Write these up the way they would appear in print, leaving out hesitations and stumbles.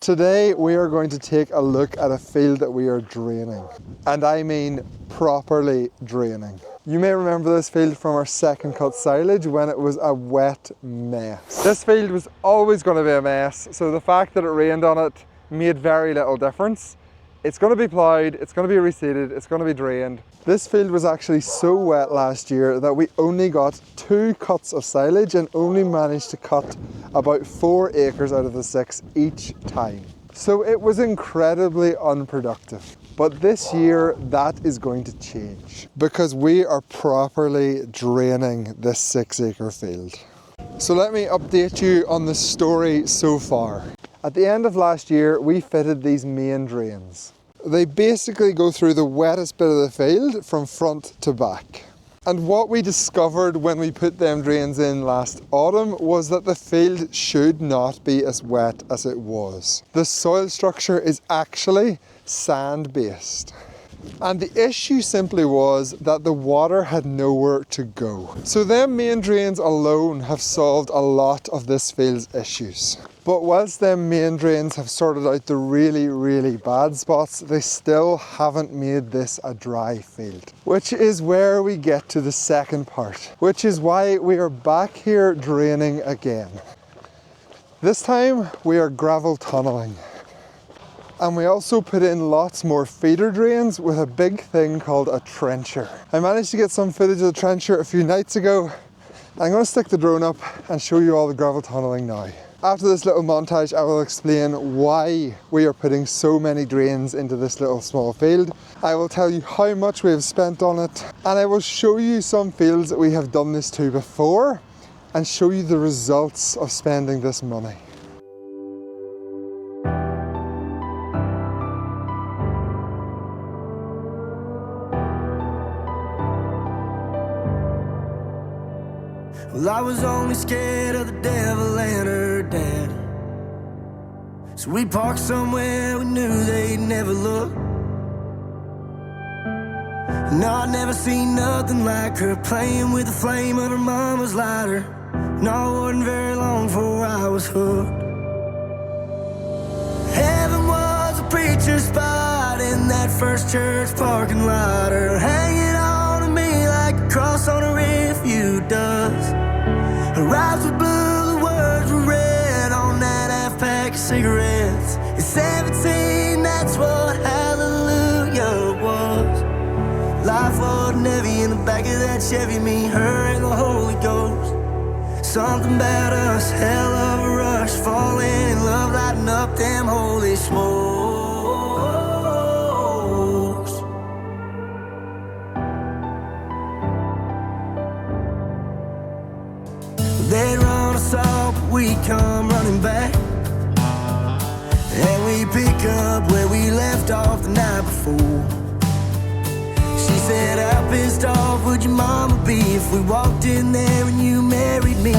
Today we are going to take a look at a field that we are draining, and I mean properly draining. You may remember this field from our second cut silage when it was a wet mess. This field was always going to be a mess, so the fact that it rained on it made very little difference. It's going to be ploughed, it's going to be reseeded, it's going to be drained. This field was actually so wet last year that we only got 2 cuts of silage and only managed to cut about 4 acres out of the 6 each time. So it was incredibly unproductive. But this year that is going to change because we are properly draining this 6-acre field. So let me update you on the story so far. At the end of last year, we fitted these main drains. They basically go through the wettest bit of the field from front to back. And what we discovered when we put them drains in last autumn was that the field should not be as wet as it was. The soil structure is actually sand-based. And the issue simply was that the water had nowhere to go. So them main drains alone have solved a lot of this field's issues. But whilst them main drains have sorted out the really bad spots, they still haven't made this a dry field. Which is where we get to the second part, which is why we are back here draining again. This time we are gravel tunneling. And we also put in lots more feeder drains with a big thing called a trencher. I managed to get some footage of the trencher a few nights ago. I'm going to stick the drone up and show you all the gravel tunneling now. After this little montage, I will explain why we are putting so many drains into this little small field. I will tell you how much we have spent on it, and I will show you some fields that we have done this to before and show you the results of spending this money. Well, I was only scared of the devil and her dad, so we'd park somewhere we knew they'd never look. No, I'd never seen nothing like her playing with the flame of her mama's lighter. No, it wasn't very long before I was hooked. Heaven was a preacher's spot in that first church parking lot, her hanging on to me like a cross on a refuge does. Her eyes were blue, the words were red on that half-pack of cigarettes. At 17, that's what hallelujah was. Life wasn't heavy in the back of that Chevy, me, her, and the Holy Ghost. Something about us, hell of a rush, falling in love, lighting up them holy smokes. They'd run us off, but we come running back, and we pick up where we left off the night before. She said, how pissed off would your mama be if we walked in there and you married me,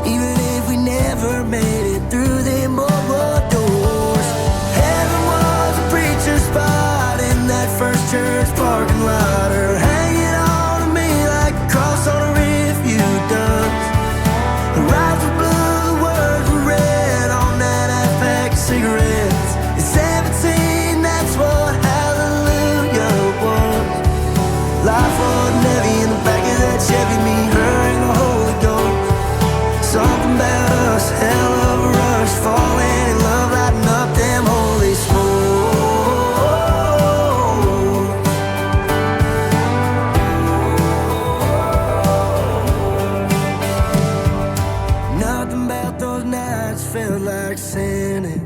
even if we never made it through them boardwalk doors. Heaven was a preacher's spot in that first church parking lot, her hanging on to me like a cross on a refuge does. Her eyes were blue, the words were red on that half-pack of cigarettes. At 17, that's what hallelujah was. Life wasn't heavy in the back of that Chevy, me, her, and the Holy Ghost. Something about us, hell of a rush, falling in love, lighting up them holy smokes. Nothing about those nights felt like sinning.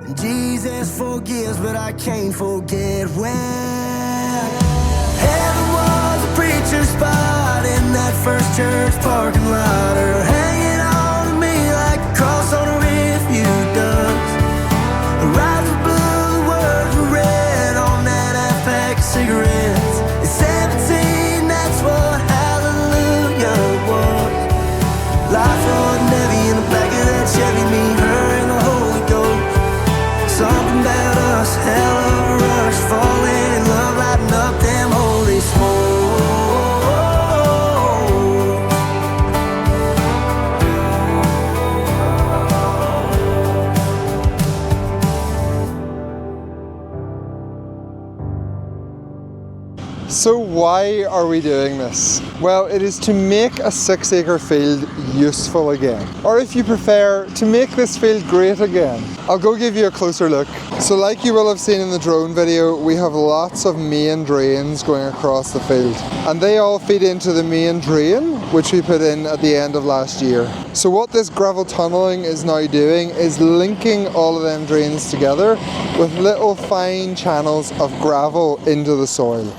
And Jesus forgives, but I can't forget when heaven was a preacher's spot in that first church parking lot, her hanging on to me like a cross on a refuge does. Her eyes were blue, the words were red on that half-pack of cigarettes. At 17, that's what hallelujah was. Life wasn't heavy in the back of that Chevy, me, her, and the Holy Ghost. Something about us, hell of a rush, falling in love, lighting up them holy smokes. So why are we doing this? Well, it is to make a 6 acre field useful again. Or if you prefer, to make this field great again. I'll go give you a closer look. So like you will have seen in the drone video, we have lots of main drains going across the field. And they all feed into the main drain, which we put in at the end of last year. So what this gravel tunneling is now doing is linking all of them drains together with little fine channels of gravel into the soil.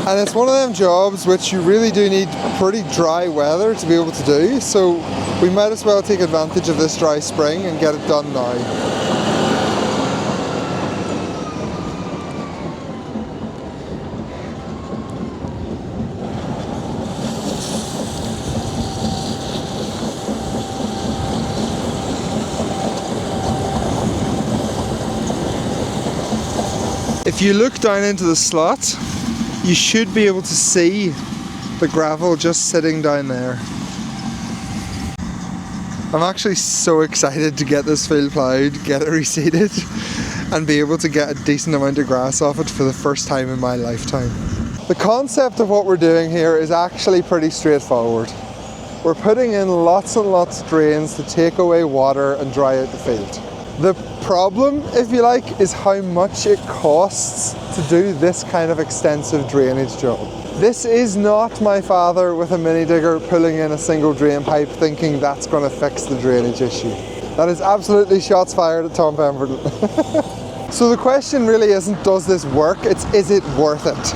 And it's one of them jobs which you really do need pretty dry weather to be able to do, so we might as well take advantage of this dry spring and get it done now. If you look down into the slot, you should be able to see the gravel just sitting down there. I'm actually so excited to get this field ploughed, get it reseeded, and be able to get a decent amount of grass off it for the first time in my lifetime. The concept of what we're doing here is actually pretty straightforward. We're putting in lots and lots of drains to take away water and dry out the field. The problem, if you like, is how much it costs to do this kind of extensive drainage job. This is not my father with a mini digger pulling in a single drain pipe thinking that's going to fix the drainage issue. That is absolutely shots fired at Tom Pemberton. So the question really isn't does this work, it's is it worth it?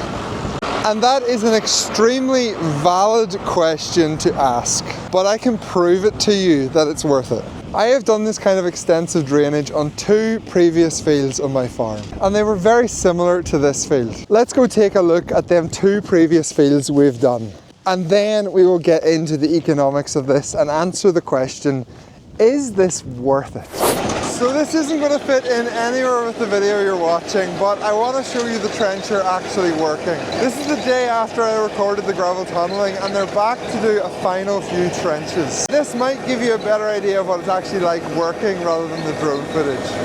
And that is an extremely valid question to ask, but I can prove it to you that it's worth it. I have done this kind of extensive drainage on 2 previous fields on my farm, and they were very similar to this field. Let's go take a look at them 2 previous fields we've done, and then we will get into the economics of this and answer the question, is this worth it? So this isn't going to fit in anywhere with the video you're watching, but I want to show you the trencher actually working. This is the day after I recorded the gravel tunneling, and they're back to do a final few trenches. This might give you a better idea of what it's actually like working rather than the drone footage.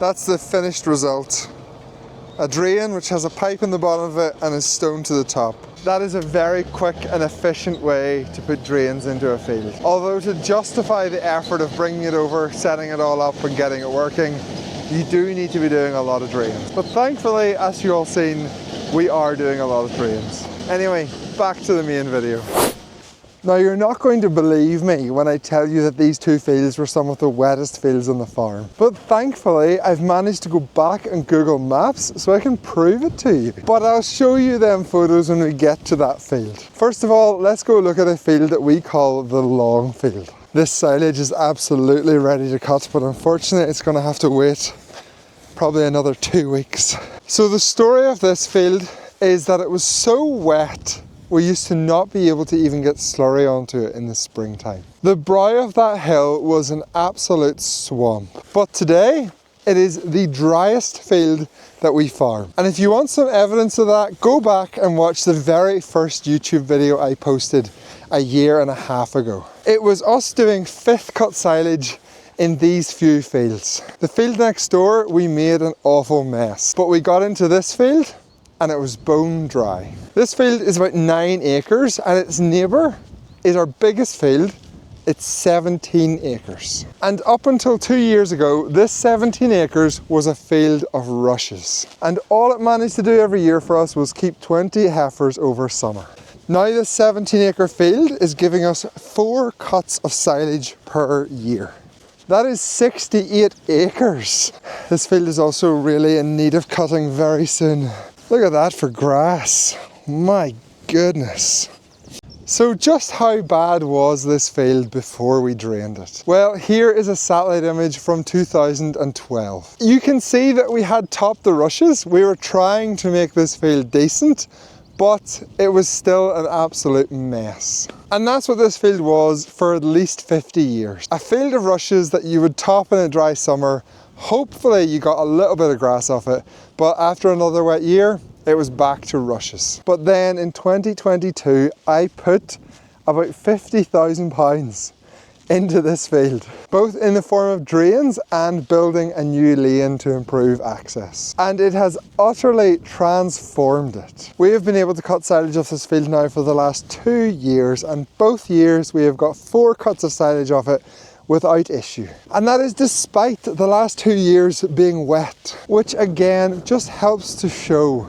That's the finished result. A drain which has a pipe in the bottom of it and is stoned to the top. That is a very quick and efficient way to put drains into a field. Although to justify the effort of bringing it over, setting it all up and getting it working, you do need to be doing a lot of drains. But thankfully, as you all seen, we are doing a lot of drains. Anyway, back to the main video. Now you're not going to believe me when I tell you that these 2 fields were some of the wettest fields on the farm. But thankfully I've managed to go back and Google Maps so I can prove it to you. But I'll show you them photos when we get to that field. First of all, let's go look at a field that we call the long field. This silage is absolutely ready to cut, but unfortunately it's going to have to wait probably another 2 weeks. So the story of this field is that it was so wet we used to not be able to even get slurry onto it in the springtime. The brow of that hill was an absolute swamp. But today, it is the driest field that we farm. And if you want some evidence of that, go back and watch the very first YouTube video I posted a 1.5 years ago. It was us doing 5th cut silage in these few fields. The field next door, we made an awful mess. But we got into this field, and it was bone dry. This field is about 9 acres and its neighbour is our biggest field. It's 17 acres. And up until 2 years ago, this 17 acres was a field of rushes. And all it managed to do every year for us was keep 20 heifers over summer. Now this 17 acre field is giving us 4 cuts of silage per year. That is 68 acres. This field is also really in need of cutting very soon. Look at that for grass. My goodness. So just how bad was this field before we drained it? Well, here is a satellite image from 2012. You can see that we had topped the rushes. We were trying to make this field decent, but it was still an absolute mess. And that's what this field was for at least 50 years. A field of rushes that you would top in a dry summer. Hopefully you got a little bit of grass off it, but after another wet year, it was back to rushes. But then in 2022, I put about £50,000 into this field, both in the form of drains and building a new lane to improve access. And it has utterly transformed it. We have been able to cut silage off this field now for the last 2 years, and both years we have got 4 cuts of silage off it without issue. And that is despite the last 2 years being wet, which again just helps to show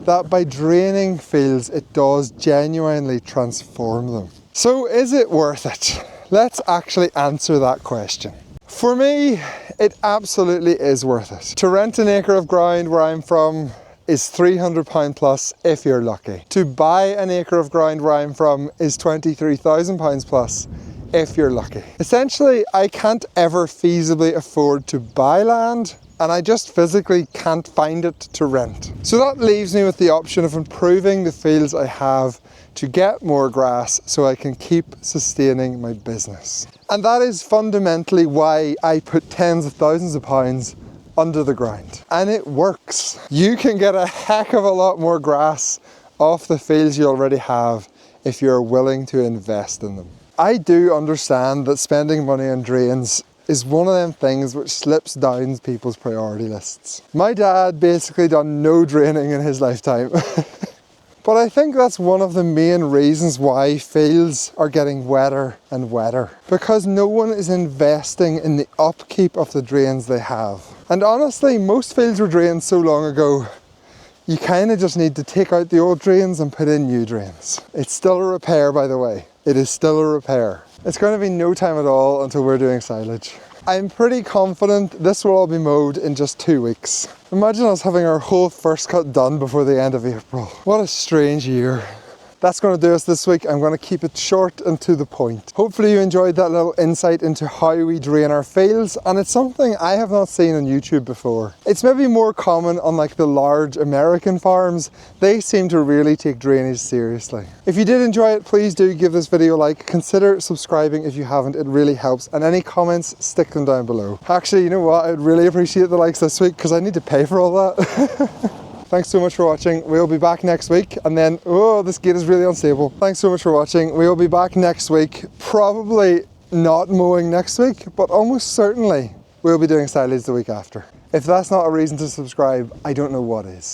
that by draining fields, it does genuinely transform them. So is it worth it? Let's actually answer that question. For me, it absolutely is worth it. To rent an acre of ground where I'm from is £300 plus if you're lucky. To buy an acre of ground where I'm from is £23,000 plus if you're lucky. Essentially, I can't ever feasibly afford to buy land, and I just physically can't find it to rent. So that leaves me with the option of improving the fields I have to get more grass so I can keep sustaining my business. And that is fundamentally why I put tens of thousands of pounds under the ground. And it works. You can get a heck of a lot more grass off the fields you already have if you're willing to invest in them. I do understand that spending money on drains is one of them things which slips down people's priority lists. My dad basically done no draining in his lifetime. But I think that's one of the main reasons why fields are getting wetter and wetter. Because no one is investing in the upkeep of the drains they have. And honestly, most fields were drained so long ago, you kind of just need to take out the old drains and put in new drains. It's still a repair, by the way. It is still a repair. It's going to be no time at all until we're doing silage. I'm pretty confident this will all be mowed in just 2 weeks. Imagine us having our whole first cut done before the end of April. What a strange year. That's going to do us this week. I'm going to keep it short and to the point. Hopefully you enjoyed that little insight into how we drain our fields, and it's something I have not seen on YouTube before. It's maybe more common on like the large American farms. They seem to really take drainage seriously. If you did enjoy it, please do give this video a like. Consider subscribing if you haven't, it really helps. And any comments, stick them down below. Actually, you know what? I'd really appreciate the likes this week because I need to pay for all that. Thanks so much for watching. We'll be back next week. And then, oh, this gate is really unstable. Thanks so much for watching. We'll be back next week. Probably not mowing next week, but almost certainly we'll be doing silage the week after. If that's not a reason to subscribe, I don't know what is.